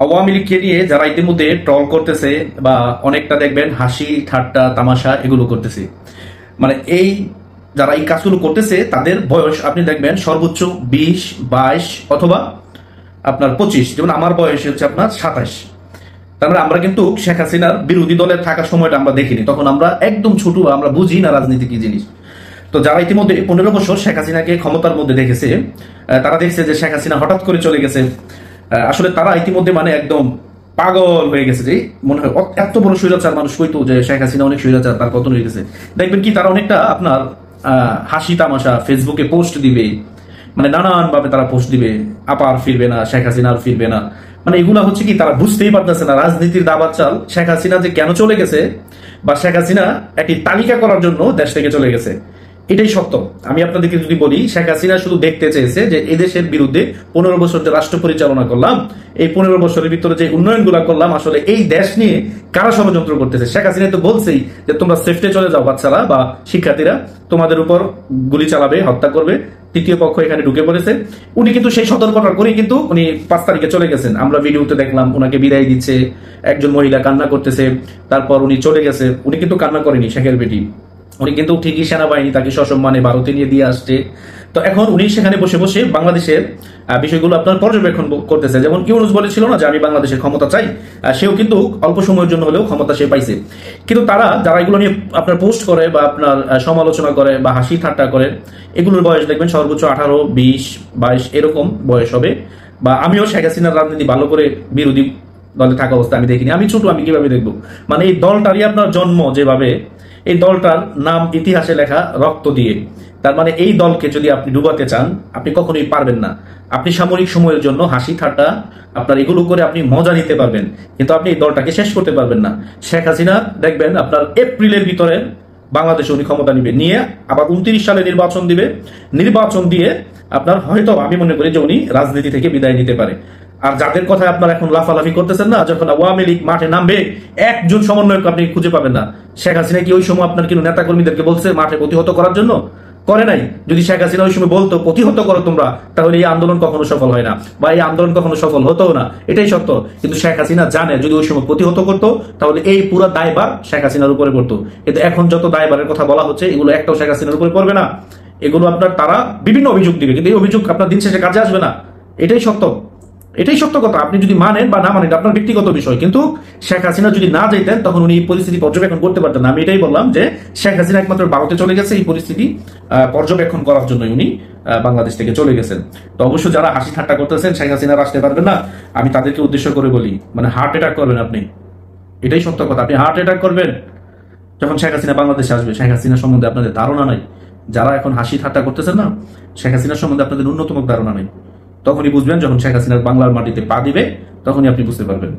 আওয়ামী লীগকে নিয়ে যারা ইতিমধ্যে ট্রল করতেছে বা অনেকটা দেখবেন হাসি ঠাট্টা তামাশা এগুলো করতেছে, মানে এই যারা এই কাজগুলো করতেছে তাদের বয়স আপনি দেখবেন সর্বোচ্চ 20, 22 অথবা আপনার 25। যেমন আমার বয়স হচ্ছে আপনার 27। তার মানে আমরা কিন্তু শেখ হাসিনার বিরোধী দলে থাকার সময়টা আমরা দেখিনি, তখন আমরা একদম ছোট, আমরা বুঝি না রাজনীতি কি জিনিস। তো যারা ইতিমধ্যে 15 বছর শেখ হাসিনাকে ক্ষমতার মধ্যে দেখেছে, তারা দেখছে যে শেখ হাসিনা হঠাৎ করে চলে গেছে। আসলে তারা ইতিমধ্যে মানে একদম পাগল হয়ে গেছে, যে মনে হয় এত বড় স্বৈরাচার মানুষ কইতো যে শেখ হাসিনা অনেক স্বৈরাচার, তার পতন হয়ে গেছে। দেখবেন কি তারা অনেকটা আপনার হাসি তামাশা ফেসবুকে পোস্ট দিবে, মানে নানান ভাবে তারা পোস্ট দিবে, আপার ফিরবে না, শেখ হাসিনা আর ফিরবে না। মানে এগুলা হচ্ছে কি তারা বুঝতেই পারতেছে না রাজনীতির দাবার চাল শেখ হাসিনা যে কেন চলে গেছে, বা শেখ হাসিনা একটি তালিকা করার জন্য দেশ থেকে চলে গেছে। এটাই সত্য। আমি আপনাদেরকে যদি বলি, শেখ হাসিনা শুধু দেখতে চেয়েছে যে এদেশের বিরুদ্ধে 15 বছর যে রাষ্ট্র পরিচালনা করলাম, এই 15 বছরের ভিতরে যে উন্নয়নগুলো করলাম, আসলে এই দেশ নিয়ে কারা ষড়যন্ত্র করতেছে। শেখ হাসিনা তো বলছেই যে তোমরা সেফটে চলে যাও, বাচ্চারা বা শিক্ষার্থীরা তোমাদের উপর গুলি চালাবে, হত্যা করবে, তৃতীয় পক্ষ এখানে ঢুকে পড়েছে। উনি কিন্তু সেই সতর্কতা করেই কিন্তু উনি 5 তারিখে চলে গেছেন। আমরা ভিডিওতে দেখলাম উনাকে বিদায় দিচ্ছে, একজন মহিলা কান্না করতেছে, তারপর উনি চলে গেছে। উনি কিন্তু কান্না করেনি শেখের বেটি, উনি কিন্তু ঠিকই সেনাবাহিনী তাকে সসম্মানে ভারতে নিয়ে দিয়ে আসছে। তো এখন উনি সেখানে বসে বসে বাংলাদেশের বিষয়গুলো আপনার পর্যবেক্ষণ করতেছে। যেমন ইউনূস বলেছিল না যে আমি বাংলাদেশের ক্ষমতা চাই, সেও কিন্তু অল্প সময়ের জন্য হলেও ক্ষমতা সে পাইছে। কিন্তু তারা যারা এগুলো নিয়ে আপনার পোস্ট করে বা আপনার সমালোচনা করে বা হাসি ঠাট্টা করে, এগুলোর বয়স দেখবেন সর্বোচ্চ 18, 20, 22 এরকম বয়স হবে। বা আমিও শেখ হাসিনার রাজনীতি ভালো করে বিরোধী দলে থাকা অবস্থা আমি দেখিনি, আমি ছোট, আমি কিভাবে দেখবো? মানে এই দলটারই আপনার জন্ম যেভাবে, এই দলটার নাম ইতিহাসে লেখা রক্ত দিয়ে। তার মানে এই দলকে যদি আপনি ডুবাতে চান, আপনি কখনোই পারবেন না। আপনি সাময়িক সময়ের জন্য হাসি ঠাট্টা আপনার এগুলো করে আপনি মজা নিতে পারবেন, কিন্তু আপনি এই দলটাকে শেষ করতে পারবেন না। শেখ হাসিনা দেখবেন আপনার এপ্রিলের ভিতরে বাংলাদেশে উনি ক্ষমতা নিবে, নিয়ে আবার 29 সালে নির্বাচন দিবে। নির্বাচন দিয়ে আপনার হয়তো আমি মনে করি যে উনি রাজনীতি থেকে বিদায় নিতে পারে। আর যাদের কথা আপনার এখন লাফালাফি করতেছেন না, যখন আওয়ামী লীগ মাঠে নামবে, একজন সমন্বয়ক আপনি খুঁজে পাবেন না। শেখ হাসিনা কি ওই সময় আপনার কিন্তু নেতা কর্মীদেরকে বলছে মাঠে প্রতিহত করার জন্য? করে নাই। যদি শেখ হাসিনা ওই সময় বলতো প্রতিহত করো তোমরা, তাহলে এই আন্দোলন কখনো সফল হয় না, বা এই আন্দোলন কখনো সফল হতো না। এটাই সত্য। কিন্তু শেখ হাসিনা জানে যদি ওই সময় প্রতিহত করতো, তাহলে এই পুরো দায়ভার শেখ হাসিনার উপরে পড়তো। কিন্তু এখন যত দায়ভারের কথা বলা হচ্ছে, এগুলো একটাও শেখ হাসিনার উপরে পড়বে না। এগুলো আপনার তারা বিভিন্ন অভিযোগ দিবে, কিন্তু এই অভিযোগ আপনার দিন শেষে কাজে আসবে না। এটাই সত্য। এটাই সত্য কথা। আপনি যদি মানেন বা না মানেন আপনার ব্যক্তিগত বিষয়, কিন্তু শেখ হাসিনা যদি না যেতেন তখন উনি এই পরিস্থিতি পর্যবেক্ষণ করতে পারতেন না। আমি এটাই বললাম যে শেখ হাসিনা একমাত্র ভারতে চলে গেছে এই পরিস্থিতি পর্যবেক্ষণ করার জন্য উনি বাংলাদেশ থেকে চলে গেছেন। তো অবশ্য যারা হাসি ঠাট্টা করতেছেন শেখ হাসিনা আসতে পারবেন না, আমি তাদেরকে উদ্দেশ্য করে বলি, মানে হার্ট অ্যাটাক করবেন আপনি। এটাই সত্য কথা, আপনি হার্ট অ্যাটাক করবেন যখন শেখ হাসিনা বাংলাদেশে আসবে। শেখ হাসিনা সম্বন্ধে আপনাদের ধারণা নাই। যারা এখন হাসি ঠাট্টা করতেছেন না, শেখ হাসিনার সম্বন্ধে আপনাদের ন্যূনতম ধারণা নেই। তখনই বুঝবেন যখন শেখ হাসিনার বাংলার মাটিতে পা দিবে, তখনই আপনি বুঝতে পারবেন।